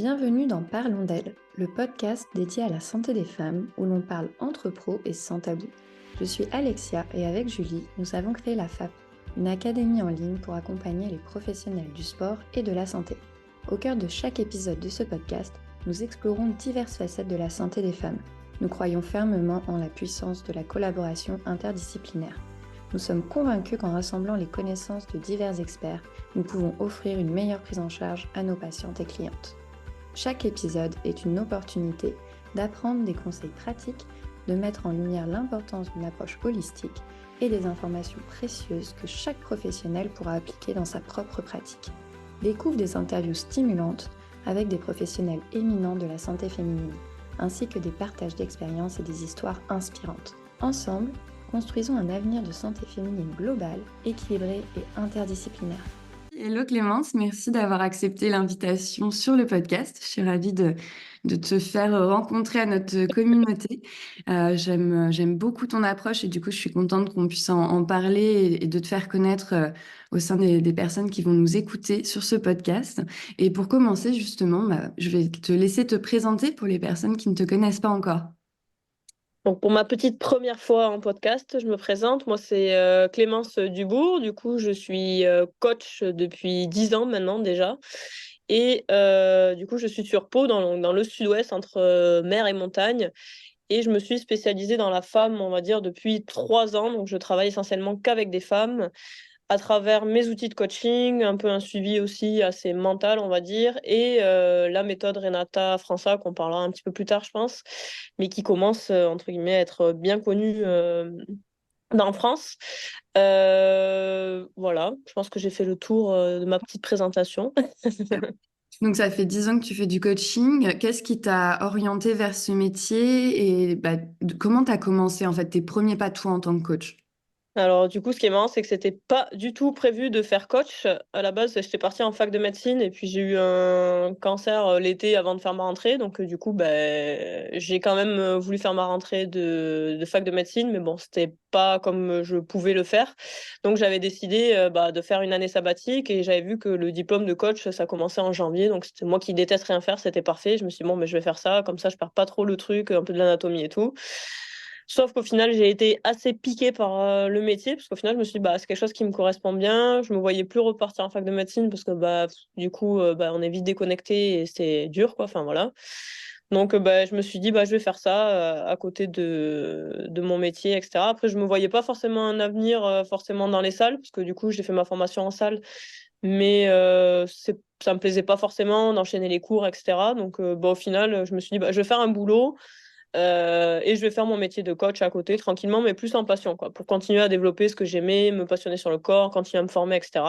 Bienvenue dans Parlons d'elle, le podcast dédié à la santé des femmes où l'on parle entre pros et sans tabou. Je suis Alexia et avec Julie, nous avons créé la FAP, une académie en ligne pour accompagner les professionnels du sport et de la santé. Au cœur de chaque épisode de ce podcast, nous explorons diverses facettes de la santé des femmes. Nous croyons fermement en la puissance de la collaboration interdisciplinaire. Nous sommes convaincus qu'en rassemblant les connaissances de divers experts, nous pouvons offrir une meilleure prise en charge à nos patientes et clientes. Chaque épisode est une opportunité d'apprendre des conseils pratiques, de mettre en lumière l'importance d'une approche holistique et des informations précieuses que chaque professionnel pourra appliquer dans sa propre pratique. Découvre des interviews stimulantes avec des professionnels éminents de la santé féminine, ainsi que des partages d'expériences et des histoires inspirantes. Ensemble, construisons un avenir de santé féminine globale, équilibré et interdisciplinaire. Hello Clémence, merci d'avoir accepté l'invitation sur le podcast. Je suis ravie de te faire rencontrer à notre communauté. J'aime beaucoup ton approche et du coup, je suis contente qu'on puisse en parler et de te faire connaître au sein des personnes qui vont nous écouter sur ce podcast. Et pour commencer, justement, je vais te laisser te présenter pour les personnes qui ne te connaissent pas encore. Donc pour ma petite première fois en podcast, je me présente. Moi, c'est Clémence Dubourg. Du coup, je suis coach depuis 10 ans maintenant déjà. Et du coup, je suis sur Pau, dans le sud-ouest, entre mer et montagne. Et je me suis spécialisée dans la femme, on va dire, depuis 3 ans. Donc, je travaille essentiellement qu'avec des femmes à travers mes outils de coaching, un peu un suivi aussi assez mental, on va dire, et la méthode Renata França, qu'on parlera un petit peu plus tard, je pense, mais qui commence, entre guillemets, à être bien connue en France. Voilà, je pense que j'ai fait le tour de ma petite présentation. Donc, ça fait 10 ans que tu fais du coaching. Qu'est-ce qui t'a orienté vers ce métier et comment tu as commencé en fait tes premiers pas toi en tant que coach? Alors, du coup, ce qui est marrant, c'est que c'était pas du tout prévu de faire coach. À la base, j'étais partie en fac de médecine et puis j'ai eu un cancer l'été avant de faire ma rentrée. Donc, du coup, j'ai quand même voulu faire ma rentrée de fac de médecine, mais bon, c'était pas comme je pouvais le faire. Donc, j'avais décidé de faire une année sabbatique et j'avais vu que le diplôme de coach, ça commençait en janvier. Donc, c'était moi qui déteste rien faire, c'était parfait. Je me suis dit, bon, mais je vais faire ça, comme ça, je perds pas trop le truc, un peu de l'anatomie et tout. Sauf qu'au final, j'ai été assez piquée par le métier, parce qu'au final, je me suis dit, c'est quelque chose qui me correspond bien. Je me voyais plus repartir en fac de médecine, parce que du coup, on est vite déconnecté et c'est dur, quoi. Enfin, voilà. Donc, je me suis dit, je vais faire ça à côté de mon métier, etc. Après, je me voyais pas forcément un avenir forcément dans les salles, parce que du coup, j'ai fait ma formation en salle, mais ça me plaisait pas forcément d'enchaîner les cours, etc. Donc, au final, je me suis dit, je vais faire un boulot. Et je vais faire mon métier de coach à côté tranquillement, mais plus en passion, quoi, pour continuer à développer ce que j'aimais, me passionner sur le corps, continuer à me former, etc.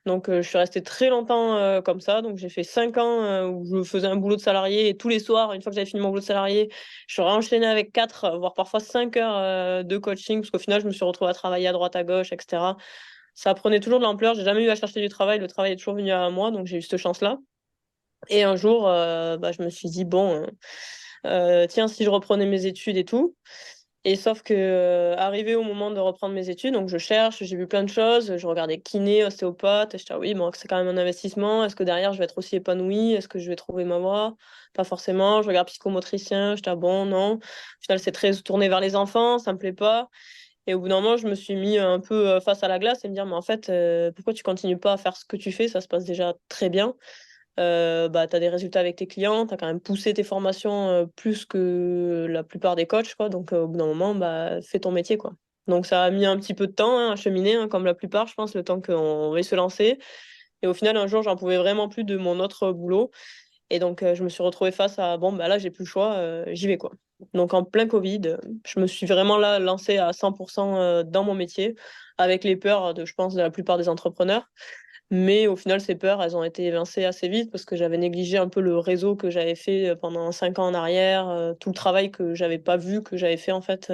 Donc, je suis restée très longtemps comme ça. Donc, j'ai fait 5 ans où je faisais un boulot de salarié et tous les soirs, une fois que j'avais fini mon boulot de salarié, je serais enchaînée avec 4, voire parfois 5 heures de coaching, parce qu'au final, je me suis retrouvée à travailler à droite, à gauche, etc. Ça prenait toujours de l'ampleur. J'ai jamais eu à chercher du travail. Le travail est toujours venu à moi, donc j'ai eu cette chance-là. Et un jour, je me suis dit, bon, tiens, si je reprenais mes études et tout. Et sauf que, arrivé au moment de reprendre mes études, donc je cherche, j'ai vu plein de choses, je regardais kiné, ostéopathe, et j'étais, ah oui, bon, c'est quand même un investissement. Est-ce que derrière, je vais être aussi épanouie? Est-ce que je vais trouver ma voie? Pas forcément. Je regarde psychomotricien, j'étais, ah bon, non. Au final, c'est très tourné vers les enfants, ça me plaît pas. Et au bout d'un moment, je me suis mis un peu face à la glace et me dire, mais en fait, pourquoi tu continues pas à faire ce que tu fais? Ça se passe déjà très bien. Tu as des résultats avec tes clients, tu as quand même poussé tes formations plus que la plupart des coachs, quoi. Donc, au bout d'un moment, fais ton métier, quoi. Donc, ça a mis un petit peu de temps à cheminer, comme la plupart, je pense, le temps qu'on veuille se lancer. Et au final, un jour, j'en pouvais vraiment plus de mon autre boulot. Et donc, je me suis retrouvée face à, bon, là, j'ai plus le choix, j'y vais, quoi. Donc, en plein Covid, je me suis vraiment là lancée à 100% dans mon métier, avec les peurs je pense, de la plupart des entrepreneurs. Mais au final, ces peurs, elles ont été évincées assez vite parce que j'avais négligé un peu le réseau que j'avais fait pendant 5 ans en arrière, tout le travail que j'avais pas vu, que j'avais fait en fait.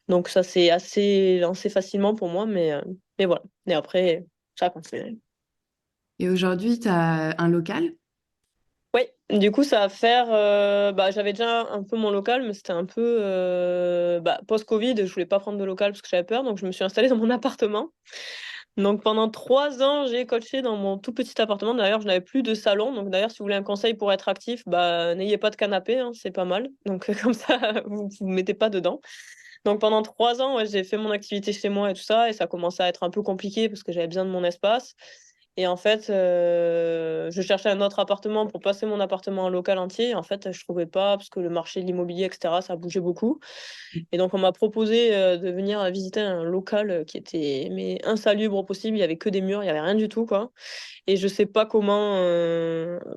Donc ça s'est assez lancé facilement pour moi, mais voilà. Et après, ça a continué. Et aujourd'hui, tu as un local? Oui, du coup, ça va faire. J'avais déjà un peu mon local, mais c'était un peu post-Covid. Je voulais pas prendre de local parce que j'avais peur, donc je me suis installée dans mon appartement. Donc pendant 3 ans, j'ai coaché dans mon tout petit appartement. D'ailleurs, je n'avais plus de salon. Donc d'ailleurs, si vous voulez un conseil pour être actif, bah, n'ayez pas de canapé, hein, c'est pas mal. Donc comme ça, vous mettez pas dedans. Donc pendant 3 ans, ouais, j'ai fait mon activité chez moi et tout ça, et ça commençait à être un peu compliqué parce que j'avais besoin de mon espace. Et en fait, je cherchais un autre appartement pour passer mon appartement en local entier. En fait, je trouvais pas parce que le marché de l'immobilier, etc., ça bougeait beaucoup. Et donc, on m'a proposé de venir visiter un local qui était mais insalubre au possible. Il y avait que des murs, il y avait rien du tout, quoi. Et je sais pas comment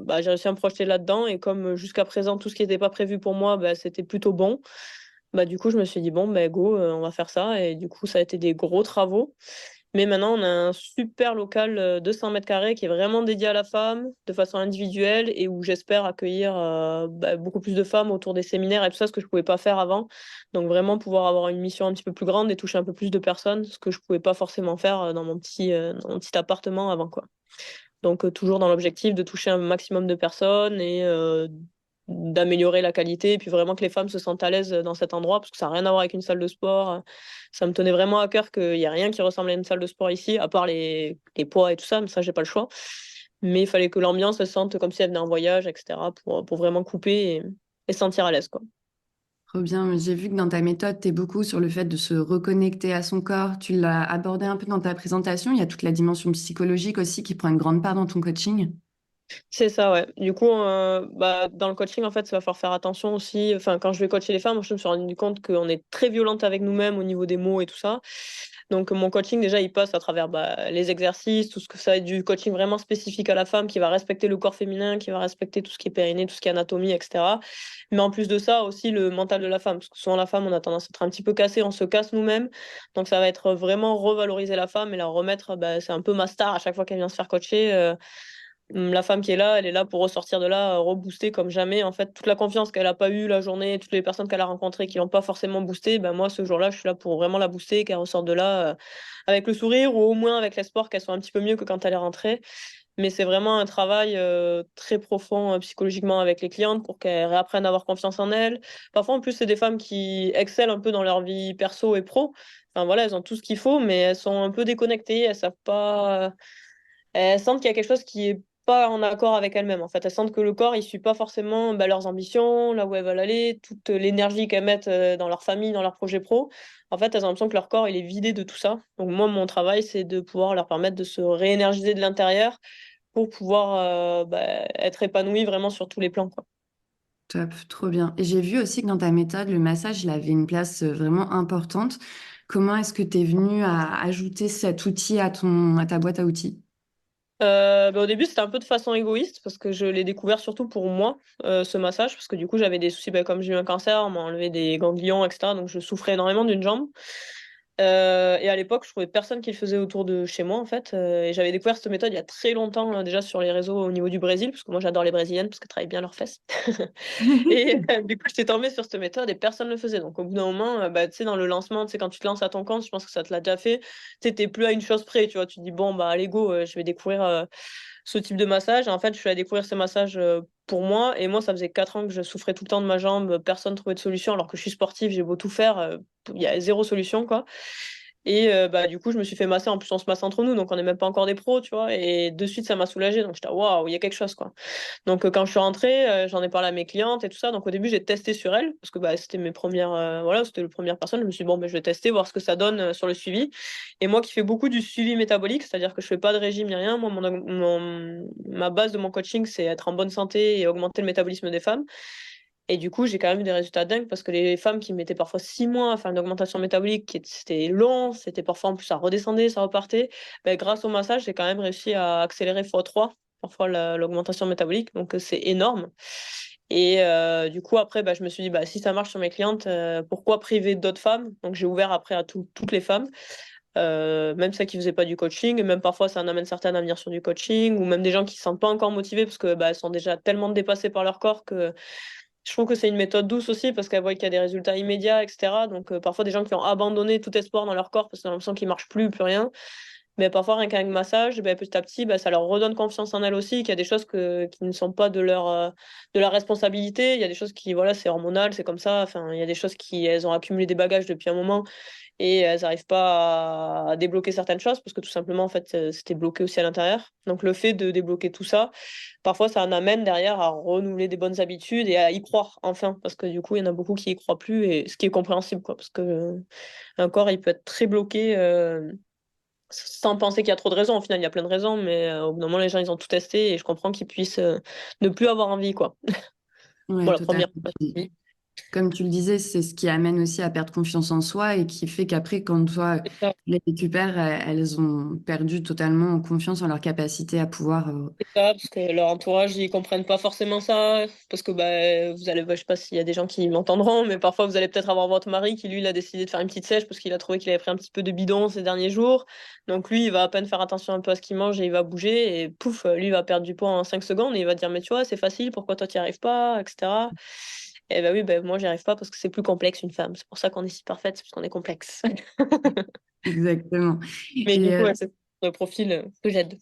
bah, j'ai réussi à me projeter là-dedans. Et comme jusqu'à présent, tout ce qui n'était pas prévu pour moi, bah, c'était plutôt bon. Bah, du coup, je me suis dit, bon, bah, go, on va faire ça. Et du coup, ça a été des gros travaux. Mais maintenant, on a un super local de 100 mètres carrés qui est vraiment dédié à la femme de façon individuelle et où j'espère accueillir bah, beaucoup plus de femmes autour des séminaires et tout ça, ce que je ne pouvais pas faire avant. Donc vraiment pouvoir avoir une mission un petit peu plus grande et toucher un peu plus de personnes, ce que je ne pouvais pas forcément faire dans mon petit appartement avant, quoi. Donc toujours dans l'objectif de toucher un maximum de personnes et d'améliorer la qualité et puis vraiment que les femmes se sentent à l'aise dans cet endroit parce que ça n'a rien à voir avec une salle de sport. Ça me tenait vraiment à cœur qu'il n'y a rien qui ressemble à une salle de sport ici, à part les poids et tout ça, mais ça, j'ai pas le choix. Mais il fallait que l'ambiance se sente comme si elle venait en voyage, etc., pour vraiment couper et se sentir à l'aise, quoi. Trop bien. J'ai vu que dans ta méthode, tu es beaucoup sur le fait de se reconnecter à son corps. Tu l'as abordé un peu dans ta présentation. Il y a toute la dimension psychologique aussi qui prend une grande part dans ton coaching. C'est ça, ouais. Du coup, bah, dans le coaching, en fait, ça va falloir faire attention aussi. Enfin, quand je vais coacher les femmes, moi, je me suis rendu compte qu'on est très violente avec nous-mêmes au niveau des mots et tout ça. Donc, mon coaching, déjà, il passe à travers bah, les exercices, tout ce que ça va être du coaching vraiment spécifique à la femme, qui va respecter le corps féminin, qui va respecter tout ce qui est périnée, tout ce qui est anatomie, etc. Mais en plus de ça, aussi le mental de la femme. Parce que souvent, la femme, on a tendance à être un petit peu cassé, on se casse nous-mêmes. Donc, ça va être vraiment revaloriser la femme et la remettre, bah, c'est un peu ma star à chaque fois qu'elle vient se faire coacher. La femme qui est là, elle est là pour ressortir de là, rebooster comme jamais. En fait, toute la confiance qu'elle a pas eue la journée, toutes les personnes qu'elle a rencontrées qui l'ont pas forcément boostée, ben moi, ce jour-là, je suis là pour vraiment la booster, qu'elle ressorte de là avec le sourire ou au moins avec l'espoir qu'elle soit un petit peu mieux que quand elle est rentrée. Mais c'est vraiment un travail très profond psychologiquement avec les clientes pour qu'elles réapprennent à avoir confiance en elles. Parfois, en plus, c'est des femmes qui excellent un peu dans leur vie perso et pro. Enfin voilà, elles ont tout ce qu'il faut, mais elles sont un peu déconnectées, elles savent pas. Elles sentent qu'il y a quelque chose qui est pas en accord avec elles-mêmes. En fait, elles sentent que le corps, il suit pas forcément bah, leurs ambitions, là où elles veulent aller, toute l'énergie qu'elles mettent dans leur famille, dans leurs projets pro. En fait, elles ont l'impression que leur corps, il est vidé de tout ça. Donc moi, mon travail, c'est de pouvoir leur permettre de se réénergiser de l'intérieur pour pouvoir bah, être épanouies vraiment sur tous les plans, quoi. Top, trop bien. Et j'ai vu aussi que dans ta méthode, le massage, il avait une place vraiment importante. Comment est-ce que tu es venu à ajouter cet outil à ta boîte à outils? Bah, au début, c'était un peu de façon égoïste parce que je l'ai découvert surtout pour moi, ce massage, parce que du coup, j'avais des soucis, bah, comme j'ai eu un cancer, on m'a enlevé des ganglions, etc. Donc, je souffrais énormément d'une jambe. Et à l'époque, je trouvais personne qui le faisait autour de chez moi, en fait. Et j'avais découvert cette méthode il y a très longtemps, déjà sur les réseaux au niveau du Brésil, parce que moi, j'adore les Brésiliennes parce qu'elles travaillent bien leurs fesses. Et du coup, j'étais tombée sur cette méthode et personne ne le faisait. Donc, au bout d'un moment, bah, tu sais, dans le lancement, tu sais, quand tu te lances à ton compte, je pense que ça te l'a déjà fait. Tu sais, t'es plus à une chose près, tu vois. Tu te dis, bon, bah, allez, go, je vais découvrir ce type de massage. Et en fait, je suis allée découvrir ce massage pour moi. Et moi, ça faisait 4 ans que je souffrais tout le temps de ma jambe. Personne ne trouvait de solution, alors que je suis sportive, j'ai beau tout faire. Il y a zéro solution, quoi. Et bah, du coup, je me suis fait masser. En plus, on se masse entre nous, donc on n'est même pas encore des pros, tu vois. Et de suite, ça m'a soulagée. Donc, j'étais, waouh, il y a quelque chose, quoi. Donc, quand je suis rentrée, j'en ai parlé à mes clientes et tout ça. Donc, au début, j'ai testé sur elles, parce que bah, c'était mes premières, voilà, c'était les premières personnes. Je me suis dit, bon, ben, je vais tester, voir ce que ça donne sur le suivi. Et moi qui fais beaucoup du suivi métabolique, c'est-à-dire que je fais pas de régime ni rien, moi, ma base de mon coaching, c'est être en bonne santé et augmenter le métabolisme des femmes. Et du coup, j'ai quand même eu des résultats dingues parce que les femmes qui mettaient parfois 6 mois à faire une augmentation métabolique, c'était long, c'était parfois en plus ça redescendait, ça repartait. Ben, grâce au massage, j'ai quand même réussi à accélérer x3 parfois l'augmentation métabolique, donc c'est énorme. Et du coup, après, bah, je me suis dit, bah, si ça marche sur mes clientes, pourquoi priver d'autres femmes? Donc j'ai ouvert après à toutes les femmes, même celles qui faisaient pas du coaching, et même parfois ça en amène certaines à venir sur du coaching, ou même des gens qui se sentent pas encore motivés parce que bah, elles sont déjà tellement dépassées par leur corps que je trouve que c'est une méthode douce aussi parce qu'elle voit qu'il y a des résultats immédiats, etc. Donc parfois des gens qui ont abandonné tout espoir dans leur corps parce qu'ils ont l'impression qu'il marche plus rien. Mais parfois, rien qu'avec le massage, ben, petit à petit, ben, ça leur redonne confiance en elles aussi, qu'il y a des choses qui ne sont pas de leur responsabilité. Il y a des choses qui, voilà, c'est hormonal, c'est comme ça. Enfin, il y a des choses elles ont accumulé des bagages depuis un moment et elles n'arrivent pas à débloquer certaines choses parce que tout simplement, en fait, c'était bloqué aussi à l'intérieur. Donc, le fait de débloquer tout ça, parfois, ça en amène derrière à renouveler des bonnes habitudes et à y croire, enfin, parce que du coup, il y en a beaucoup qui y croient plus, et ce qui est compréhensible, quoi, parce que un corps, il peut être très bloqué, sans penser qu'il y a trop de raisons. Au final, il y a plein de raisons, mais au bout d'un moment, les gens, ils ont tout testé et je comprends qu'ils puissent ne plus avoir envie, quoi. Ouais, Voilà, totalement. première. Oui, Comme tu le disais, c'est ce qui amène aussi à perdre confiance en soi et qui fait qu'après, quand toi, c'est ça. les récupères, elles ont perdu totalement confiance en leur capacité à pouvoir. C'est ça, parce que leur entourage, ils comprennent pas forcément ça, parce que bah, vous allez, bah, je sais pas s'il y a des gens qui m'entendront, mais parfois vous allez peut-être avoir votre mari qui, lui, il a décidé de faire une petite sèche parce qu'il a trouvé qu'il avait pris un petit peu de bidon ces derniers jours. Donc lui, il va à peine faire attention un peu à ce qu'il mange et il va bouger, et pouf, lui, il va perdre du poids en 5 secondes et il va dire, mais tu vois, c'est facile, pourquoi toi, tu n'y arrives pas, etc. Et bah oui, bah, moi, j'y arrive pas parce que c'est plus complexe une femme. C'est pour ça qu'on est si parfaite, c'est parce qu'on est complexe. Exactement. Mais du Et coup, ouais, c'est le profil que j'aide.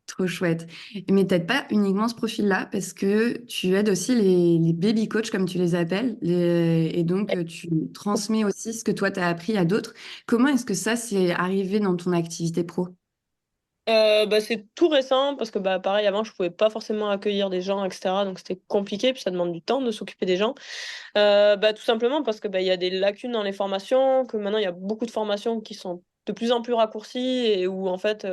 trop chouette. Mais t'aides pas uniquement ce profil-là, parce que tu aides aussi les baby coachs, comme tu les appelles, et donc tu transmets aussi ce que toi, tu as appris à d'autres. Comment est-ce que ça s'est arrivé dans ton activité pro? Bah, c'est tout récent parce que bah, pareil, avant, je pouvais pas forcément accueillir des gens, etc. Donc c'était compliqué, puis ça demande du temps de s'occuper des gens. Bah, tout simplement parce que bah, il y a des lacunes dans les formations, que maintenant il y a beaucoup de formations qui sont de plus en plus raccourcies et où en fait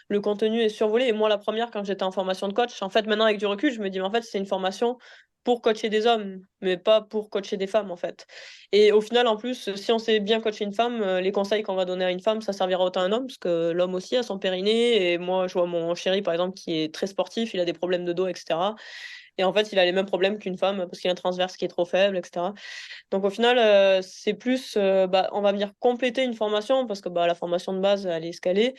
le contenu est survolé. Et moi, la première, quand j'étais en formation de coach, en fait, maintenant avec du recul, je me dis, mais en fait, c'est une formation pour coacher des hommes, mais pas pour coacher des femmes, en fait. Et au final, en plus, si on sait bien coacher une femme, les conseils qu'on va donner à une femme, ça servira autant à un homme, parce que l'homme aussi a son périnée. Et moi, je vois mon chéri, par exemple, qui est très sportif, il a des problèmes de dos, etc. Et en fait, il a les mêmes problèmes qu'une femme parce qu'il a un transverse qui est trop faible, etc. Donc au final, c'est plus, bah, on va venir compléter une formation parce que bah, la formation de base, elle est ce qu'elle est.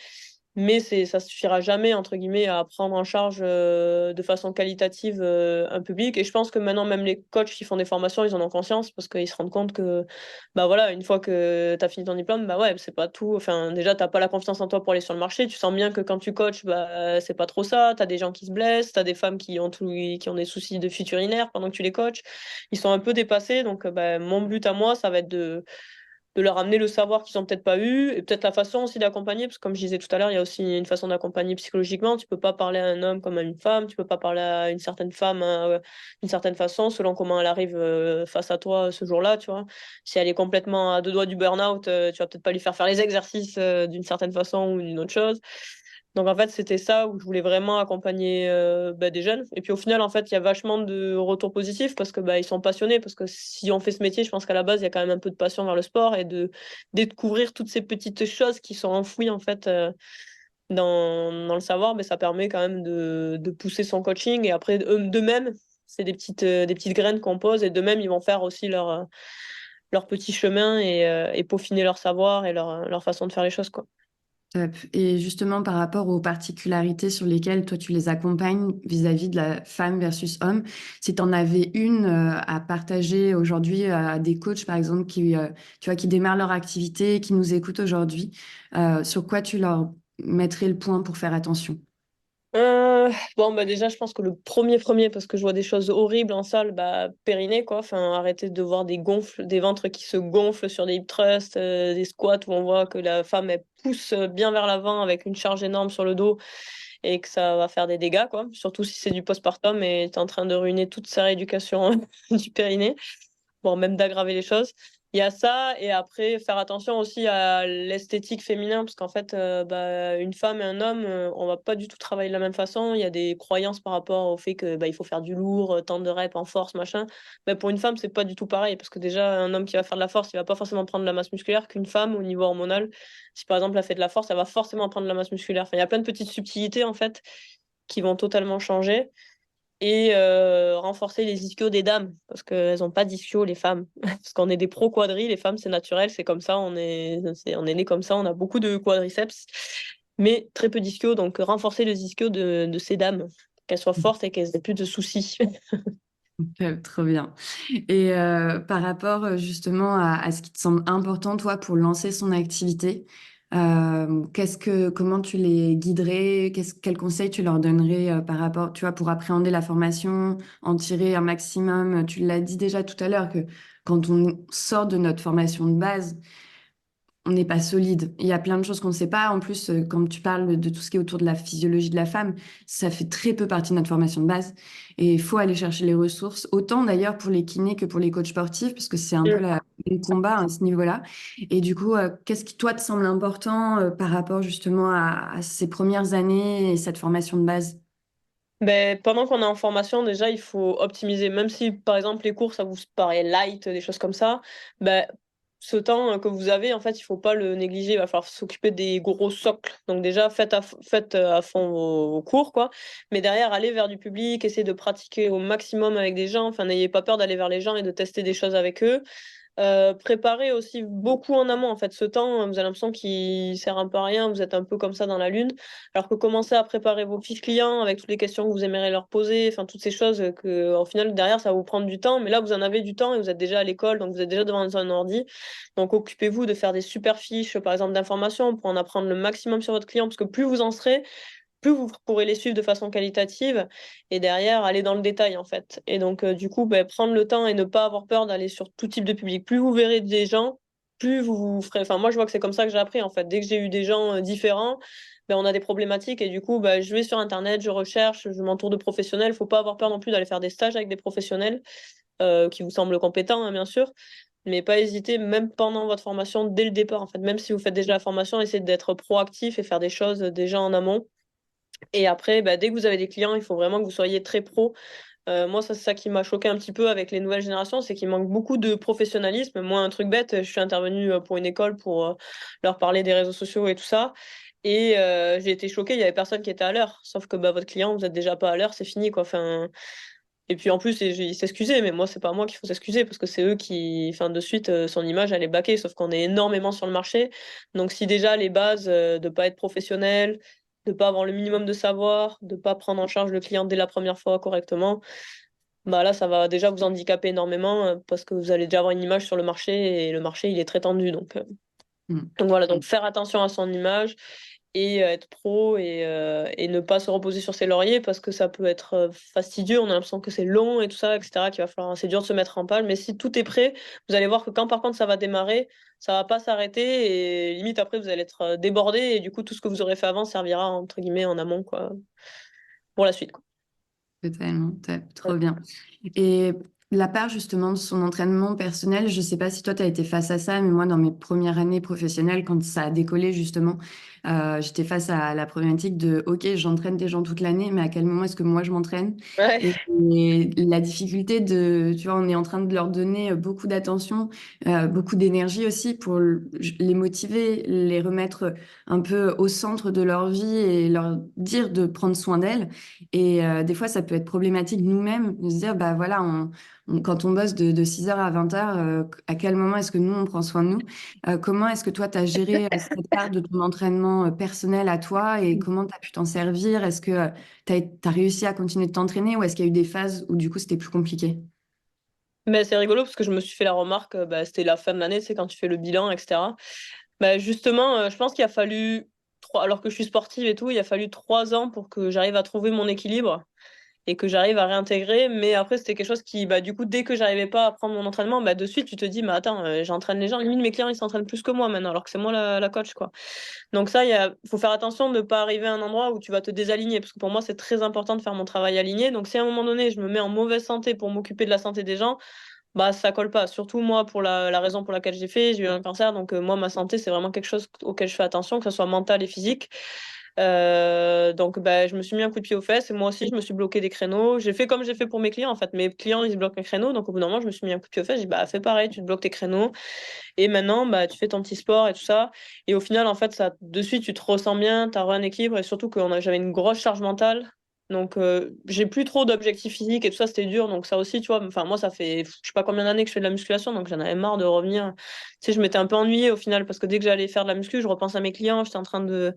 Mais ça suffira jamais, entre guillemets, à prendre en charge de façon qualitative un public. Et je pense que maintenant, même les coachs qui font des formations, ils en ont conscience parce qu'ils se rendent compte que, bah voilà, une fois que tu as fini ton diplôme, bah ouais, c'est pas tout. Enfin, déjà, t'as pas la confiance en toi pour aller sur le marché. Tu sens bien que quand tu coaches, bah, c'est pas trop ça. Tu as des gens qui se blessent, tu as des femmes qui ont des soucis de fuite urinaire pendant que tu les coaches. Ils sont un peu dépassés. Donc, bah, mon but à moi, ça va être de leur amener le savoir qu'ils ont peut-être pas eu, et peut-être la façon aussi d'accompagner, parce que comme je disais tout à l'heure, il y a aussi une façon d'accompagner psychologiquement. Tu peux pas parler à un homme comme à une femme, tu peux pas parler à une certaine femme d'une certaine façon, selon comment elle arrive face à toi ce jour-là, tu vois. Si elle est complètement à deux doigts du burn-out, tu vas peut-être pas lui faire les exercices d'une certaine façon ou d'une autre chose. Donc en fait, c'était ça où je voulais vraiment accompagner bah, des jeunes. Et puis au final, en fait, il y a vachement de retours positifs parce que bah, ils sont passionnés. Parce que si on fait ce métier, je pense qu'à la base, il y a quand même un peu de passion vers le sport et de découvrir toutes ces petites choses qui sont enfouies en fait dans le savoir. Mais ça permet quand même de pousser son coaching. Et après, d'eux-mêmes, c'est des petites graines qu'on pose et d'eux-mêmes, ils vont faire aussi leur petit chemin et peaufiner leur savoir et leur façon de faire les choses, quoi. Top. Et justement, par rapport aux particularités sur lesquelles toi tu les accompagnes vis-à-vis de la femme versus homme, si tu en avais une à partager aujourd'hui à des coachs, par exemple, tu vois, qui démarrent leur activité, qui nous écoutent aujourd'hui, sur quoi tu leur mettrais le point pour faire attention? Bon, bah déjà, je pense que le premier, parce que je vois des choses horribles en salle, bah, périnée, quoi. Enfin, arrêter de voir des ventres qui se gonflent sur des hip thrusts, des squats où on voit que la femme, elle pousse bien vers l'avant avec une charge énorme sur le dos et que ça va faire des dégâts, quoi. Surtout si c'est du postpartum et t'es en train de ruiner toute sa rééducation du périnée, voire même d'aggraver les choses. Il y a ça, et après, faire attention aussi à l'esthétique féminin, parce qu'en fait, bah, une femme et un homme, on va pas du tout travailler de la même façon. Il y a des croyances par rapport au fait que bah, il faut faire du lourd, tant de reps en force, machin. Mais pour une femme, c'est pas du tout pareil, parce que déjà, un homme qui va faire de la force, il va pas forcément prendre de la masse musculaire qu'une femme au niveau hormonal. Si par exemple, elle fait de la force, elle va forcément prendre de la masse musculaire. Enfin, il y a plein de petites subtilités, en fait, qui vont totalement changer et renforcer les ischios des dames parce qu'elles n'ont pas d'ischio les femmes parce qu'on est des pro quadris, les femmes c'est naturel, c'est comme ça, on est né comme ça, on a beaucoup de quadriceps mais très peu d'ischios, donc renforcer les ischios de ces dames, qu'elles soient fortes et qu'elles aient plus de soucis. Trop bien. Et par rapport justement à ce qui te semble important, toi, pour lancer son activité, Comment tu les guiderais? Quels conseils tu leur donnerais par rapport, tu vois, pour appréhender la formation, en tirer un maximum? Tu l'as dit déjà tout à l'heure que quand on sort de notre formation de base, on n'est pas solide. Il y a plein de choses qu'on ne sait pas. En plus, quand tu parles de tout ce qui est autour de la physiologie de la femme, ça fait très peu partie de notre formation de base. Et il faut aller chercher les ressources, autant d'ailleurs pour les kinés que pour les coachs sportifs, parce que c'est un peu le combat à ce niveau-là. Et du coup, qu'est-ce qui, toi, te semble important par rapport justement à ces premières années et cette formation de base? Ben, pendant qu'on est en formation, déjà, il faut optimiser. Même si, par exemple, les cours, ça vous paraît light, des choses comme ça, ben, ce temps que vous avez, en fait, il faut pas le négliger. Il va falloir s'occuper des gros socles. Donc, déjà, faites à fond vos cours, quoi. Mais derrière, allez vers du public, essayez de pratiquer au maximum avec des gens. Enfin, n'ayez pas peur d'aller vers les gens et de tester des choses avec eux. Préparer aussi beaucoup en amont. En fait, ce temps, vous avez l'impression qu'il sert un peu à rien, vous êtes un peu comme ça dans la lune. Alors que commencer à préparer vos fiches clients avec toutes les questions que vous aimeriez leur poser, enfin toutes ces choses que, au final, derrière, ça va vous prendre du temps. Mais là, vous en avez du temps et vous êtes déjà à l'école, donc vous êtes déjà devant un ordi. Donc occupez-vous de faire des super fiches, par exemple, d'informations pour en apprendre le maximum sur votre client, parce que plus vous en serez, plus vous pourrez les suivre de façon qualitative et derrière aller dans le détail en fait. Et donc du coup, ben, prendre le temps et ne pas avoir peur d'aller sur tout type de public. Plus vous verrez des gens, plus vous ferez. Enfin, moi je vois que c'est comme ça que j'ai appris en fait. Dès que j'ai eu des gens différents, ben, on a des problématiques et du coup, ben, je vais sur internet, je recherche, je m'entoure de professionnels. Faut pas avoir peur non plus d'aller faire des stages avec des professionnels qui vous semblent compétents, hein, bien sûr. Mais pas hésiter, même pendant votre formation, dès le départ, en fait. Même si vous faites déjà la formation, essayez d'être proactif et faire des choses déjà en amont. Et après, bah, dès que vous avez des clients, il faut vraiment que vous soyez très pro. Moi, ça, c'est ça qui m'a choqué un petit peu avec les nouvelles générations, c'est qu'il manque beaucoup de professionnalisme. Moi, un truc bête, je suis intervenue pour une école pour leur parler des réseaux sociaux et tout ça. Et j'ai été choquée, il y avait personne qui était à l'heure. Sauf que bah, votre client, vous êtes déjà pas à l'heure, c'est fini, quoi. Enfin, et puis en plus, ils s'excusaient, mais moi, c'est pas moi qu'il faut s'excuser parce que c'est eux qui, enfin, de suite, son image, elle est baquée. Sauf qu'on est énormément sur le marché. Donc, si déjà les bases de pas être professionnel, de pas avoir le minimum de savoir, de pas prendre en charge le client dès la première fois correctement, bah là, ça va déjà vous handicaper énormément parce que vous allez déjà avoir une image sur le marché et le marché, il est très tendu. Mm. Donc voilà, donc faire attention à son image et être pro et ne pas se reposer sur ses lauriers parce que ça peut être fastidieux, on a l'impression que c'est long et tout ça, etc., qu'il va falloir, c'est dur de se mettre en page, mais si tout est prêt, vous allez voir que quand par contre ça va démarrer, ça va pas s'arrêter et limite après vous allez être débordé et du coup tout ce que vous aurez fait avant servira entre guillemets en amont quoi, pour la suite, quoi. Totalement, trop bien. Et la part justement de son entraînement personnel, je ne sais pas si toi tu as été face à ça, mais moi dans mes premières années professionnelles, quand ça a décollé justement, j'étais face à la problématique de, ok, j'entraîne des gens toute l'année, mais à quel moment est-ce que moi je m'entraîne? Ouais. Et la difficulté de, tu vois, on est en train de leur donner beaucoup d'attention, beaucoup d'énergie aussi pour les motiver, les remettre un peu au centre de leur vie et leur dire de prendre soin d'elles. Et des fois, ça peut être problématique nous-mêmes de se dire, bah voilà, quand on bosse de 6h à 20h, à quel moment est-ce que nous, on prend soin de nous? Comment est-ce que toi, tu as géré cette part de ton entraînement personnel à toi et comment tu as pu t'en servir? Est-ce que tu as réussi à continuer de t'entraîner ou est-ce qu'il y a eu des phases où du coup, c'était plus compliqué? Mais c'est rigolo parce que je me suis fait la remarque, bah, c'était la fin de l'année, c'est quand tu fais le bilan, etc. Bah, justement, je pense qu'il a fallu, alors que je suis sportive et tout, il a fallu 3 ans pour que j'arrive à trouver mon équilibre et que j'arrive à réintégrer. Mais après, c'était quelque chose qui, bah, du coup, dès que j'arrivais pas à prendre mon entraînement, bah, de suite, tu te dis, mais attends, j'entraîne les gens. Limite, mes clients, ils s'entraînent plus que moi maintenant, alors que c'est moi la coach, quoi. Donc ça, faut faire attention de ne pas arriver à un endroit où tu vas te désaligner, parce que pour moi, c'est très important de faire mon travail aligné. Donc si à un moment donné, je me mets en mauvaise santé pour m'occuper de la santé des gens, bah ça colle pas. Surtout moi, pour la raison pour laquelle j'ai eu un cancer. Donc moi, ma santé, c'est vraiment quelque chose auquel je fais attention, que ce soit mental et physique. Donc bah, je me suis mis un coup de pied aux fesses et moi aussi, je me suis bloqué des créneaux. J'ai fait comme j'ai fait pour mes clients, en fait. Mes clients, ils se bloquent un créneau. Donc au bout d'un moment, je me suis mis un coup de pied aux fesses. J'ai dit, bah fais pareil, tu te bloques tes créneaux. Et maintenant, bah, tu fais ton petit sport et tout ça. Et au final, en fait, ça, de suite, tu te ressens bien, tu as un équilibre et surtout que j'avais une grosse charge mentale. Donc, j'ai plus trop d'objectifs physiques et tout ça, c'était dur. Donc, ça aussi, tu vois, enfin, moi, ça fait je sais pas combien d'années que je fais de la musculation, donc j'en avais marre de revenir. Tu sais, je m'étais un peu ennuyée au final parce que dès que j'allais faire de la muscu, je repense à mes clients, j'étais en train de.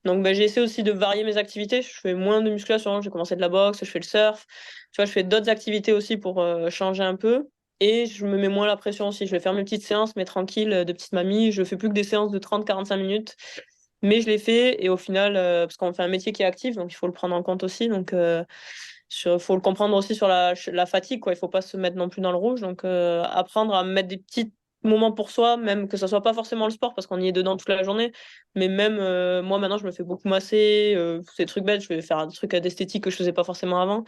Donc, bah, j'ai essayé aussi de varier mes activités. Je fais moins de musculation, j'ai commencé de la boxe, je fais le surf. Tu vois, je fais d'autres activités aussi pour changer un peu. Et je me mets moins la pression aussi. Je vais faire mes petites séances, mais tranquille, de petite mamie. Je fais plus que des séances de 30-45 minutes. Mais je l'ai fait et au final, parce qu'on fait un métier qui est actif, donc il faut le prendre en compte aussi. Donc, faut le comprendre aussi sur la fatigue, quoi. Il faut pas se mettre non plus dans le rouge. Donc, apprendre à mettre des petits moments pour soi, même que ça soit pas forcément le sport, parce qu'on y est dedans toute la journée. Mais même, moi, maintenant, je me fais beaucoup masser, ces trucs bêtes. Je vais faire des trucs d'esthétique que je faisais pas forcément avant.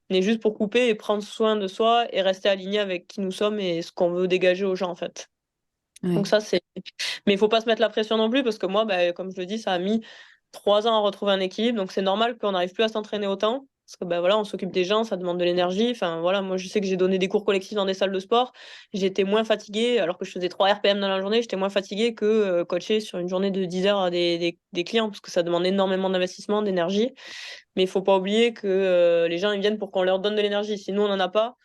Mais juste pour couper et prendre soin de soi et rester aligné avec qui nous sommes et ce qu'on veut dégager aux gens, en fait. Donc Ouais. ça, c'est... Mais il faut pas se mettre la pression non plus, parce que moi, bah, comme je le dis, ça a mis 3 ans à retrouver un équilibre. Donc c'est normal qu'on n'arrive plus à s'entraîner autant. Parce que bah, voilà, on s'occupe des gens, ça demande de l'énergie. Enfin voilà, moi je sais que j'ai donné des cours collectifs dans des salles de sport. J'étais moins fatiguée, alors que je faisais 3 RPM dans la journée, j'étais moins fatiguée que coacher sur une journée de 10 heures à des clients, parce que ça demande énormément d'investissement, d'énergie. Mais il faut pas oublier que les gens ils viennent pour qu'on leur donne de l'énergie. Si nous on n'en a pas,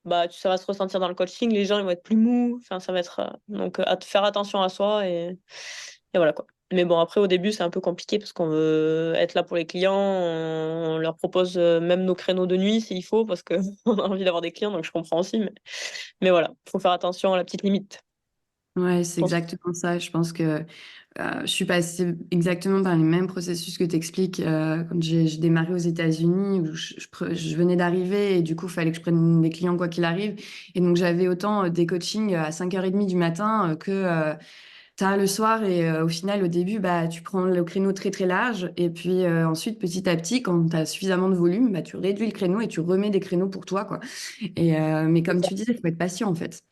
bah ça va se ressentir dans le coaching, les gens ils vont être plus mous, enfin ça va être donc à faire attention à soi et voilà quoi. Mais bon après au début c'est un peu compliqué parce qu'on veut être là pour les clients, on leur propose même nos créneaux de nuit s'il faut parce que on a envie d'avoir des clients donc je comprends aussi mais voilà, faut faire attention à la petite limite. Ouais, Je c'est pense. exactement ça. Je pense que je suis passée exactement par les mêmes processus que tu expliques quand j'ai démarré aux États-Unis où je venais d'arriver et du coup, il fallait que je prenne des clients quoi qu'il arrive. Et donc, j'avais autant des coachings à 5h30 du matin que tard le soir. Et au final, au début, bah, tu prends le créneau très très large. Et puis ensuite, petit à petit, quand tu as suffisamment de volume, bah, tu réduis le créneau et tu remets des créneaux pour toi, quoi. Mais comme tu dis, il faut être patient en fait.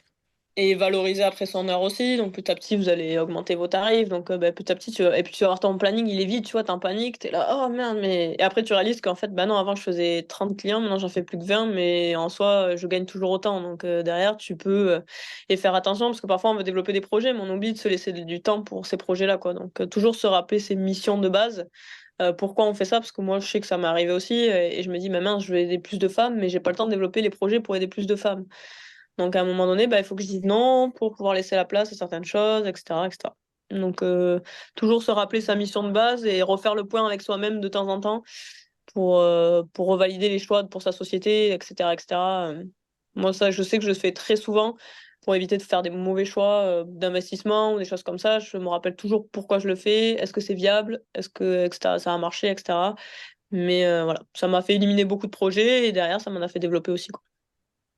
Et valoriser après son heure aussi. Donc petit à petit, vous allez augmenter vos tarifs. Donc bah, petit à petit, et puis tu vas voir ton planning, il est vide, tu vois, t'es en panique, t'es là, oh merde, mais. Et après, tu réalises qu'en fait, bah non, avant, je faisais 30 clients, maintenant, j'en fais plus que 20, mais en soi, je gagne toujours autant. Donc derrière, tu peux et faire attention, parce que parfois, on veut développer des projets, mais on oublie de se laisser du temps pour ces projets-là, quoi. Donc toujours se rappeler ses missions de base. Pourquoi on fait ça? Parce que moi, je sais que ça m'est arrivé aussi, et je me dis, mais mince, je veux aider plus de femmes, mais j'ai pas le temps de développer les projets pour aider plus de femmes. Donc à un moment donné, bah, il faut que je dise non pour pouvoir laisser la place à certaines choses, etc., etc. Donc toujours se rappeler sa mission de base et refaire le point avec soi-même de temps en temps pour revalider les choix pour sa société, etc., etc. Moi, ça, je sais que je le fais très souvent pour éviter de faire des mauvais choix d'investissement ou des choses comme ça. Je me rappelle toujours pourquoi je le fais, est-ce que c'est viable, est-ce que etc., ça a marché, etc. Mais voilà, ça m'a fait éliminer beaucoup de projets et derrière, ça m'en a fait développer aussi, quoi.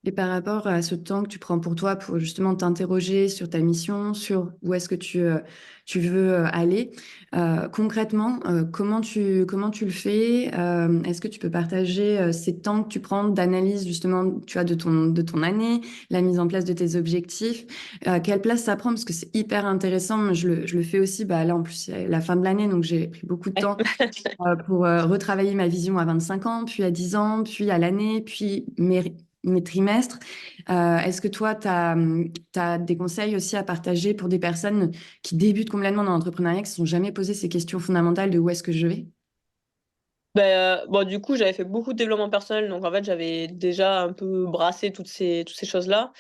Et par rapport à ce temps que tu prends pour toi pour justement t'interroger sur ta mission, sur où est-ce que tu veux aller, concrètement, comment tu le fais? Est-ce que tu peux partager ces temps que tu prends d'analyse justement, tu vois, de ton année, la mise en place de tes objectifs, quelle place ça prend? Parce que c'est hyper intéressant. Moi, je le fais aussi. Bah, là, en plus, c'est la fin de l'année, donc j'ai pris beaucoup de temps pour retravailler ma vision à 25 ans, puis à 10 ans, puis à l'année, puis mes trimestres. Est-ce que toi, tu as des conseils aussi à partager pour des personnes qui débutent complètement dans l'entrepreneuriat, qui ne se sont jamais posé ces questions fondamentales de où est-ce que je vais? Ben, bon, du coup, j'avais fait beaucoup de développement personnel, donc en fait, j'avais déjà un peu brassé toutes ces choses-là.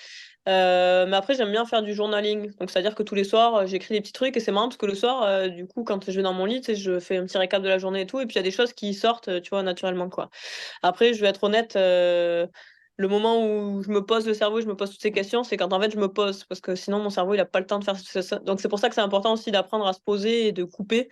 Mais après, j'aime bien faire du journaling. Donc, c'est-à-dire que tous les soirs, j'écris des petits trucs et c'est marrant parce que le soir, du coup, quand je vais dans mon lit, tu sais, je fais un petit récap de la journée et tout. Et puis, il y a des choses qui sortent, tu vois, naturellement, quoi. Après, je vais être honnête, le moment où je me pose le cerveau, je me pose toutes ces questions, c'est quand en fait je me pose. Parce que sinon, mon cerveau, il a pas le temps de faire ça. Donc, c'est pour ça que c'est important aussi d'apprendre à se poser et de couper.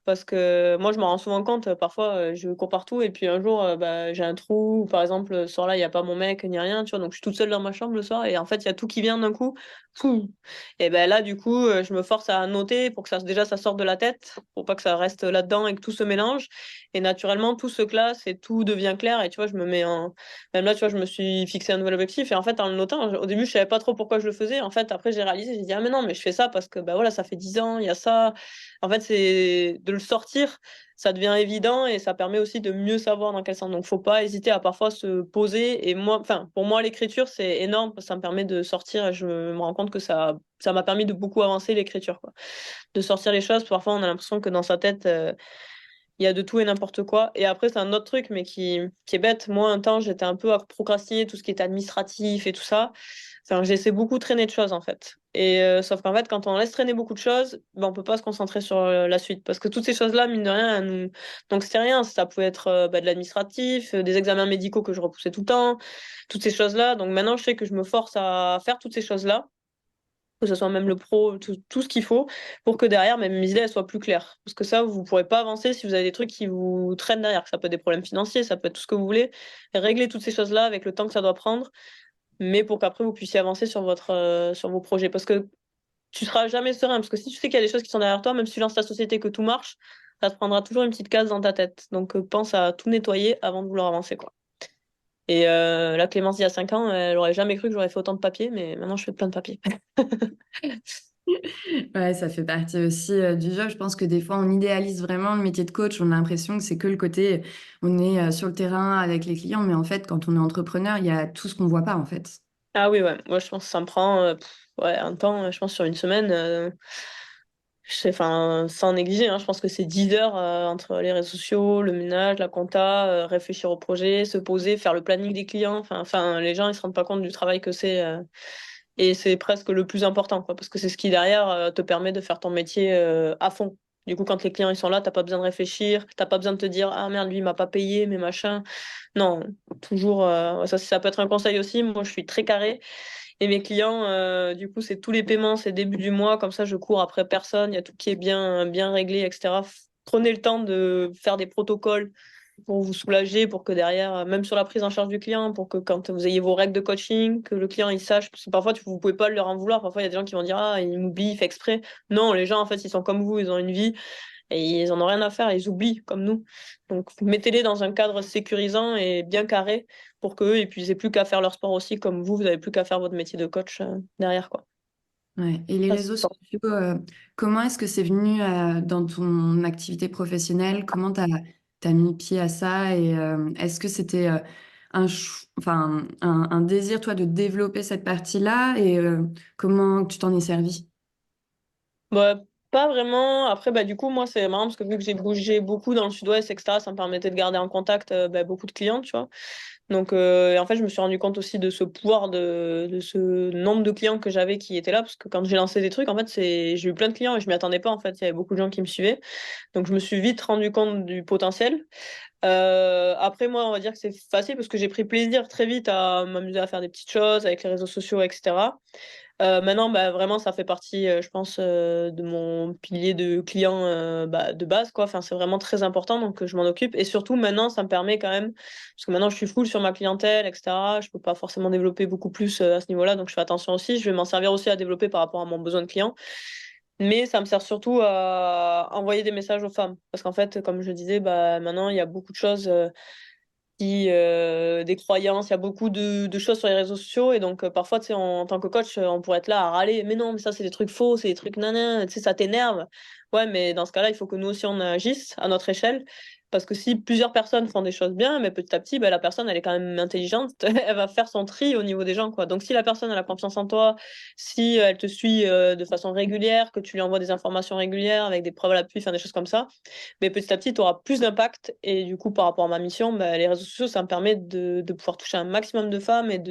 Parce que moi, je m'en rends souvent compte. Parfois, je cours partout et puis un jour, bah, j'ai un trou. Ou par exemple, ce soir-là, il n'y a pas mon mec ni rien. Tu vois, donc je suis toute seule dans ma chambre le soir et en fait, il y a tout qui vient d'un coup. Fou. Et ben là, du coup, je me force à noter pour que déjà ça sorte de la tête, pour pas que ça reste là-dedans et que tout se mélange. Et naturellement, tout se classe et tout devient clair. Et tu vois, je me mets en. Même là, tu vois, je me suis fixé un nouvel objectif. Et en fait, en le notant, au début, je savais pas trop pourquoi je le faisais. En fait, après, j'ai réalisé, j'ai dit, ah, mais non, mais je fais ça parce que, bah voilà, ça fait 10 ans, il y a ça. En fait, c'est de le sortir, ça devient évident et ça permet aussi de mieux savoir dans quel sens. Donc, faut pas hésiter à parfois se poser. Et moi, enfin, pour moi, l'écriture, c'est énorme parce que ça me permet de sortir et je me rends compte que ça m'a permis de beaucoup avancer l'écriture, quoi. De sortir les choses. Parfois, on a l'impression que dans sa tête, il y a de tout et n'importe quoi. Et après, c'est un autre truc, mais qui est bête. Moi, un temps, j'étais un peu à procrastiner tout ce qui était administratif et tout ça. Enfin, j'ai laissé beaucoup traîner de choses, en fait. Et sauf qu'en fait, quand on laisse traîner beaucoup de choses, ben, on peut pas se concentrer sur la suite. Parce que toutes ces choses-là, mine de rien, donc c'était rien. Ça pouvait être de l'administratif, des examens médicaux que je repoussais tout le temps, toutes ces choses-là. Donc maintenant, je sais que je me force à faire toutes ces choses-là, que ce soit même le pro, tout ce qu'il faut, pour que derrière, même mes idées, elles soient plus claires. Parce que ça, vous ne pourrez pas avancer si vous avez des trucs qui vous traînent derrière. Ça peut être des problèmes financiers, ça peut être tout ce que vous voulez. Régler toutes ces choses-là avec le temps que ça doit prendre, mais pour qu'après, vous puissiez avancer sur vos projets. Parce que tu seras jamais serein, parce que si tu sais qu'il y a des choses qui sont derrière toi, même si tu lances ta société que tout marche, ça te prendra toujours une petite case dans ta tête. Donc pense à tout nettoyer avant de vouloir avancer, quoi. Et là, Clémence, il y a 5 ans, elle aurait jamais cru que j'aurais fait autant de papiers, mais maintenant je fais plein de papiers. Ouais, ça fait partie aussi du jeu. Je pense que des fois, on idéalise vraiment le métier de coach. On a l'impression que c'est que le côté, on est sur le terrain avec les clients, mais en fait, quand on est entrepreneur, il y a tout ce qu'on voit pas, en fait. Ah oui, ouais. Moi, je pense que ça me prend ouais, un temps, je pense sur une semaine. Je sais, enfin, sans négliger, hein, je pense que c'est 10 heures entre les réseaux sociaux, le ménage, la compta, réfléchir au projet, se poser, faire le planning des clients. Enfin, les gens, ils se rendent pas compte du travail que c'est. Et c'est presque le plus important, quoi, parce que c'est ce qui, derrière, te permet de faire ton métier à fond. Du coup, quand les clients ils sont là, t'as pas besoin de réfléchir, t'as pas besoin de te dire, ah merde, lui, il m'a pas payé, mais machin. Non, toujours, ça peut être un conseil aussi. Moi, je suis très carré. Et mes clients, du coup, c'est tous les paiements, c'est début du mois, comme ça je cours après personne, il y a tout qui est bien réglé, etc. Prenez le temps de faire des protocoles pour vous soulager, pour que derrière, même sur la prise en charge du client, pour que quand vous ayez vos règles de coaching, que le client il sache, parce que parfois vous pouvez pas leur en vouloir, parfois il y a des gens qui vont dire ah il m'oublie, il fait exprès. Non, les gens en fait ils sont comme vous, ils ont une vie et ils en ont rien à faire, ils oublient comme nous. Donc mettez-les dans un cadre sécurisant et bien carré pour qu'eux ils puissent plus qu'à faire leur sport aussi, comme vous avez plus qu'à faire votre métier de coach derrière quoi. Ouais. Et les Ça, réseaux sociaux, comment est-ce que c'est venu dans ton activité professionnelle? Comment t'as mis pied à ça? Et est-ce que c'était enfin, un désir, toi, de développer cette partie-là? Et comment tu t'en es servi? Bah, pas vraiment. Après, bah, du coup, moi, c'est marrant parce que vu que j'ai bougé beaucoup dans le sud-ouest, etc., ça me permettait de garder en contact bah, beaucoup de clients, tu vois. Donc, et en fait, je me suis rendu compte aussi de ce pouvoir, de ce nombre de clients que j'avais qui étaient là, parce que quand j'ai lancé des trucs, en fait, j'ai eu plein de clients et je m'y attendais pas, en fait. Il y avait beaucoup de gens qui me suivaient. Donc, je me suis vite rendu compte du potentiel. Après, moi, on va dire que c'est facile parce que j'ai pris plaisir très vite à m'amuser à faire des petites choses avec les réseaux sociaux, etc. Maintenant, bah, vraiment, ça fait partie, je pense, de mon pilier de client bah, de base, quoi. Enfin, c'est vraiment très important, donc je m'en occupe. Et surtout, maintenant, ça me permet quand même, parce que maintenant, je suis full sur ma clientèle, etc. Je peux pas forcément développer beaucoup plus à ce niveau-là, donc je fais attention aussi. Je vais m'en servir aussi à développer par rapport à mon besoin de client. Mais ça me sert surtout à envoyer des messages aux femmes. Parce qu'en fait, comme je disais, bah, maintenant, il y a beaucoup de choses des croyances, il y a beaucoup de choses sur les réseaux sociaux et donc parfois tu sais en tant que coach on pourrait être là à râler mais non mais ça c'est des trucs faux, c'est des trucs nanan, tu sais ça t'énerve. Ouais mais dans ce cas-là il faut que nous aussi on agisse à notre échelle parce que si plusieurs personnes font des choses bien mais petit à petit bah, la personne elle est quand même intelligente, elle va faire son tri au niveau des gens quoi. Donc si la personne elle a confiance en toi, si elle te suit de façon régulière, que tu lui envoies des informations régulières avec des preuves à l'appui, enfin des choses comme ça, mais petit à petit, tu auras plus d'impact. Et du coup, par rapport à ma mission, bah, les réseaux sociaux, ça me permet de pouvoir toucher un maximum de femmes et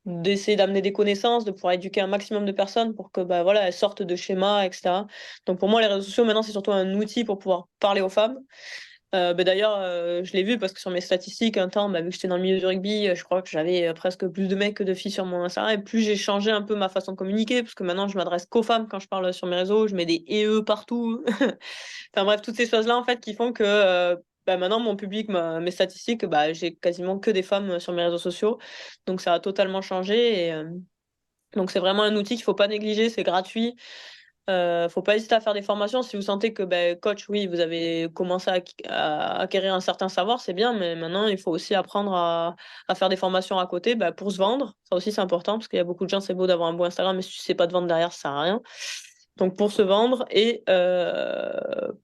d'essayer d'amener des connaissances, de pouvoir éduquer un maximum de personnes pour que bah, voilà, elles sortent de schémas, etc. Donc pour moi, les réseaux sociaux, maintenant, c'est surtout un outil pour pouvoir parler aux femmes. Bah, d'ailleurs, je l'ai vu parce que sur mes statistiques, un temps, bah, vu que j'étais dans le milieu du rugby, je crois que j'avais presque plus de mecs que de filles sur mon Instagram. Et plus j'ai changé un peu ma façon de communiquer, parce que maintenant, je m'adresse qu'aux femmes quand je parle sur mes réseaux, je mets des et eux partout. Enfin bref, toutes ces choses-là, en fait, qui font que bah, maintenant, mon public, mes statistiques, bah, j'ai quasiment que des femmes sur mes réseaux sociaux. Donc ça a totalement changé. Et, donc c'est vraiment un outil qu'il faut pas négliger, c'est gratuit. Faut pas hésiter à faire des formations. Si vous sentez que ben, coach, oui, vous avez commencé à acquérir un certain savoir, c'est bien, mais maintenant il faut aussi apprendre à faire des formations à côté ben, pour se vendre. Ça aussi c'est important parce qu'il y a beaucoup de gens, c'est beau d'avoir un bon Instagram, mais si tu sais pas te vendre derrière, ça sert à rien. Donc pour se vendre et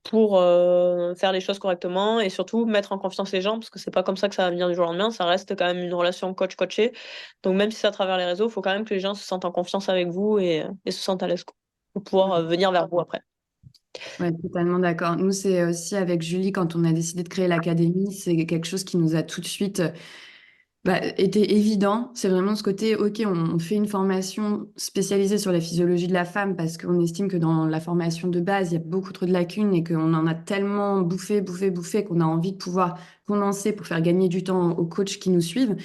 pour faire les choses correctement et surtout mettre en confiance les gens parce que c'est pas comme ça que ça va venir du jour au lendemain, ça reste quand même une relation coach-coaché. Donc même si c'est à travers les réseaux, il faut quand même que les gens se sentent en confiance avec vous et se sentent à l'aise pour pouvoir venir vers vous après. Ouais, totalement d'accord. Nous, c'est aussi avec Julie, quand on a décidé de créer l'académie, c'est quelque chose qui nous a tout de suite été évident. C'est vraiment ce côté, OK, on fait une formation spécialisée sur la physiologie de la femme parce qu'on estime que dans la formation de base, il y a beaucoup trop de lacunes et qu'on en a tellement bouffé qu'on a envie de pouvoir condenser pour faire gagner du temps aux coachs qui nous suivent.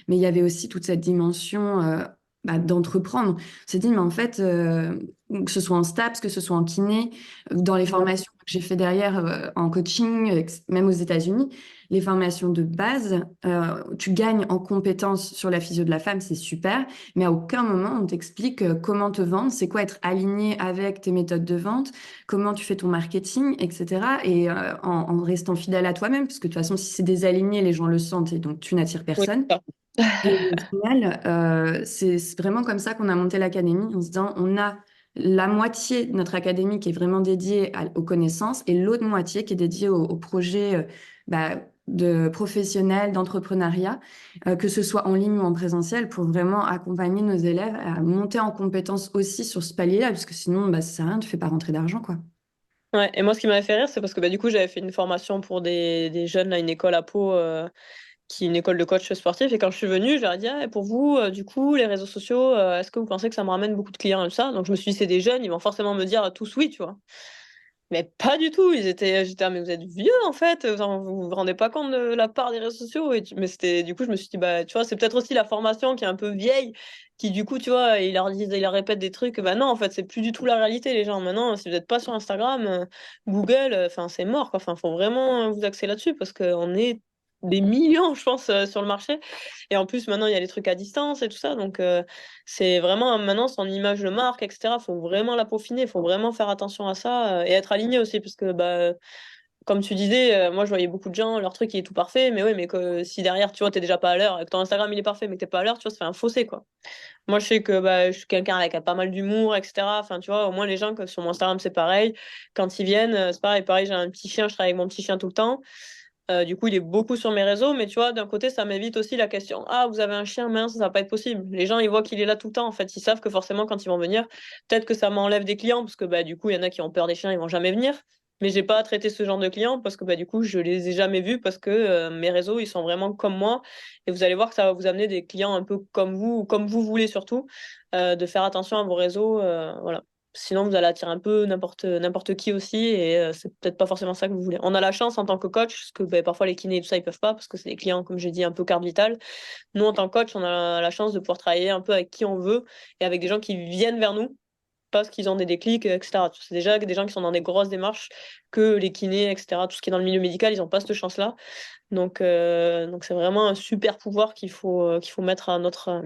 Mais il y avait aussi toute cette dimension d'entreprendre. On s'est dit, mais en fait, que ce soit en STAPS, que ce soit en kiné, dans les formations que j'ai fait derrière en coaching, même aux États-Unis, les formations de base, tu gagnes en compétences sur la physio de la femme, c'est super, mais à aucun moment on t'explique comment te vendre, c'est quoi être aligné avec tes méthodes de vente, comment tu fais ton marketing, etc. Et en restant fidèle à toi-même, parce que de toute façon, si c'est désaligné, les gens le sentent et donc tu n'attires Oui, personne. c'est ça. Et au final, c'est vraiment comme ça qu'on a monté l'académie, en se disant, on a la moitié de notre académie qui est vraiment dédiée aux connaissances et l'autre moitié qui est dédiée aux projets de professionnels, d'entrepreneuriat, que ce soit en ligne ou en présentiel, pour vraiment accompagner nos élèves à monter en compétences aussi sur ce palier-là, parce que sinon, ça sert à rien, tu fais pas rentrer d'argent, quoi. Ouais, et moi, ce qui m'avait fait rire, c'est parce que du coup, j'avais fait une formation pour des jeunes à une école à Pau, qui est une école de coach sportif. Et quand je suis venue, je leur ai dit, ah, et pour vous, du coup, les réseaux sociaux, est-ce que vous pensez que ça me ramène beaucoup de clients et tout ça? Donc, je me suis dit, c'est des jeunes, ils vont forcément me dire tous oui, tu vois. Mais pas du tout. J'étais, ah, mais vous êtes vieux, en fait. Vous vous rendez pas compte de la part des réseaux sociaux. Mais du coup, je me suis dit, bah, tu vois, c'est peut-être aussi la formation qui est un peu vieille, qui, du coup, tu vois, ils leur répètent des trucs. Bah, non, en fait, c'est plus du tout la réalité, les gens. Maintenant, si vous n'êtes pas sur Instagram, Google, enfin, c'est mort, quoi. Enfin, faut vraiment vous axer là-dessus parce qu'on est des millions, je pense, sur le marché. Et en plus, maintenant, il y a les trucs à distance et tout ça. Donc, c'est vraiment maintenant son image de marque, etc. Faut vraiment la peaufiner, faut vraiment faire attention à ça et être aligné aussi, parce que comme tu disais, moi je voyais beaucoup de gens, leur truc il est tout parfait, mais oui, mais que si derrière tu vois t'es déjà pas à l'heure, et que ton Instagram il est parfait, mais que t'es pas à l'heure, tu vois, ça fait un fossé quoi. Moi je sais que je suis quelqu'un avec pas mal d'humour, etc. Enfin tu vois, au moins les gens que sur mon Instagram c'est pareil, quand ils viennent, c'est pareil, j'ai un petit chien, je travaille avec mon petit chien tout le temps. Du coup, il est beaucoup sur mes réseaux, mais tu vois, d'un côté, ça m'évite aussi la question, ah, vous avez un chien, mince, ça va pas être possible. Les gens, ils voient qu'il est là tout le temps, en fait, ils savent que forcément, quand ils vont venir, peut-être que ça m'enlève des clients, parce que du coup, il y en a qui ont peur des chiens, ils vont jamais venir. Mais j'ai pas à traiter ce genre de clients parce que du coup, je les ai jamais vus parce que mes réseaux, ils sont vraiment comme moi. Et vous allez voir que ça va vous amener des clients un peu comme vous, ou comme vous voulez surtout, de faire attention à vos réseaux, voilà. Sinon, vous allez attirer un peu n'importe qui aussi, et c'est peut-être pas forcément ça que vous voulez. On a la chance en tant que coach, parce que parfois les kinés et tout ça, ils peuvent pas, parce que c'est des clients, comme j'ai dit, un peu carte vitale. Nous, en tant que coach, on a la chance de pouvoir travailler un peu avec qui on veut, et avec des gens qui viennent vers nous, parce qu'ils ont des déclics, etc. C'est déjà des gens qui sont dans des grosses démarches, que les kinés, etc. Tout ce qui est dans le milieu médical, ils n'ont pas cette chance-là. Donc c'est vraiment un super pouvoir qu'il faut mettre à notre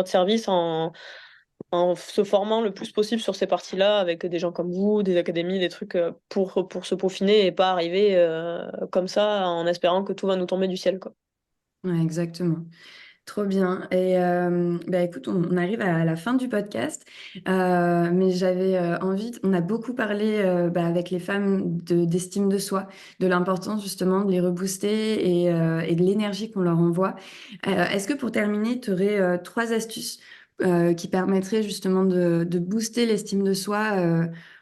service en se formant le plus possible sur ces parties-là avec des gens comme vous, des académies, des trucs pour se peaufiner et pas arriver comme ça en espérant que tout va nous tomber du ciel, quoi. Ouais, exactement. Trop bien. Et écoute, on arrive à la fin du podcast, mais j'avais on a beaucoup parlé avec les femmes d'estime de soi, de l'importance justement de les rebooster et de l'énergie qu'on leur envoie. Est-ce que pour terminer, tu aurais trois astuces qui permettraient justement de booster l'estime de soi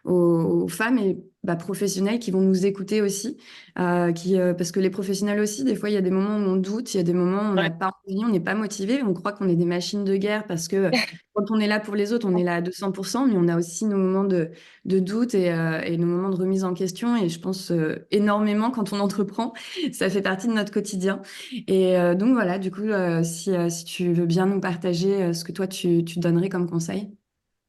aux femmes et professionnelles qui vont nous écouter aussi? Parce que les professionnels aussi, des fois, il y a des moments où on doute, il y a des moments où on n'a pas envie, on n'est pas motivé, on croit qu'on est des machines de guerre parce que quand on est là pour les autres, on est là à 200%, mais on a aussi nos moments de doute et nos moments de remise en question. Et je pense énormément quand on entreprend, ça fait partie de notre quotidien. Et donc voilà, du coup, si tu veux bien nous partager ce que toi, tu donnerais comme conseil.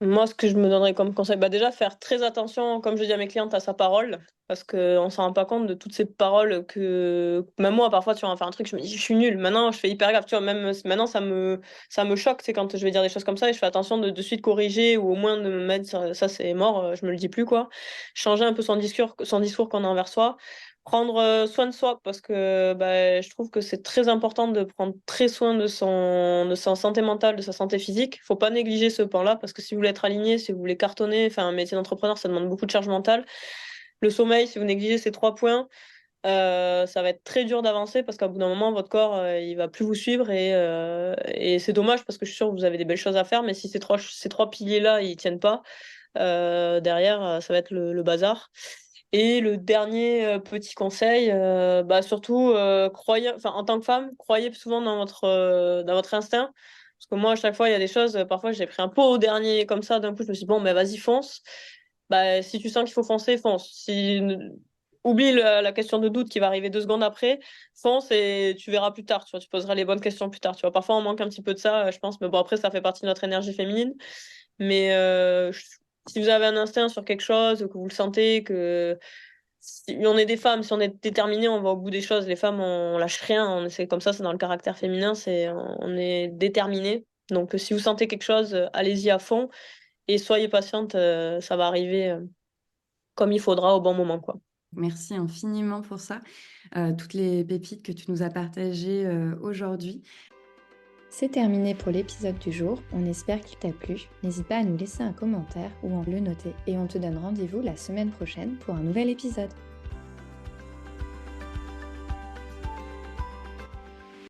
Moi, ce que je me donnerais comme conseil, déjà faire très attention, comme je dis à mes clientes, à sa parole, parce qu'on s'en rend pas compte de toutes ces paroles que, même moi, parfois, tu vois, on va faire un truc, je me dis, je suis nulle. Maintenant, je fais hyper gaffe, tu vois, même maintenant, ça me choque, c'est quand je vais dire des choses comme ça, et je fais attention de suite corriger, ou au moins de me mettre, ça, c'est mort, je me le dis plus, quoi. Changer un peu son discours qu'on a envers soi. Prendre soin de soi, parce que je trouve que c'est très important de prendre très soin de sa santé mentale, de sa santé physique. Faut pas négliger ce point-là, parce que si vous voulez être aligné, si vous voulez cartonner, enfin un métier d'entrepreneur, ça demande beaucoup de charge mentale. Le sommeil, si vous négligez ces 3 points, ça va être très dur d'avancer, parce qu'à bout d'un moment, votre corps, il va plus vous suivre, et c'est dommage, parce que je suis sûre que vous avez des belles choses à faire, mais si ces trois piliers-là, ils tiennent pas, Derrière, ça va être le bazar. Et le dernier petit conseil, surtout, en tant que femme, croyez souvent dans votre instinct. Parce que moi, à chaque fois, il y a des choses, parfois, j'ai pris un pot au dernier, comme ça, d'un coup, je me suis dit, bon, vas-y, fonce. Si tu sens qu'il faut foncer, fonce. Oublie la question de doute qui va arriver 2 secondes après, fonce et tu verras plus tard, tu vois, tu poseras les bonnes questions plus tard, tu vois. Parfois, on manque un petit peu de ça, je pense, mais bon, après, ça fait partie de notre énergie féminine. Mais si vous avez un instinct sur quelque chose, que vous le sentez, que si on est des femmes, si on est déterminé, on va au bout des choses. Les femmes, on lâche rien. C'est comme ça, c'est dans le caractère féminin, on est déterminé. Donc, si vous sentez quelque chose, allez-y à fond et soyez patiente, ça va arriver comme il faudra au bon moment, quoi. Merci infiniment pour ça, toutes les pépites que tu nous as partagées, aujourd'hui. C'est terminé pour l'épisode du jour, on espère qu'il t'a plu. N'hésite pas à nous laisser un commentaire ou à le noter et on te donne rendez-vous la semaine prochaine pour un nouvel épisode.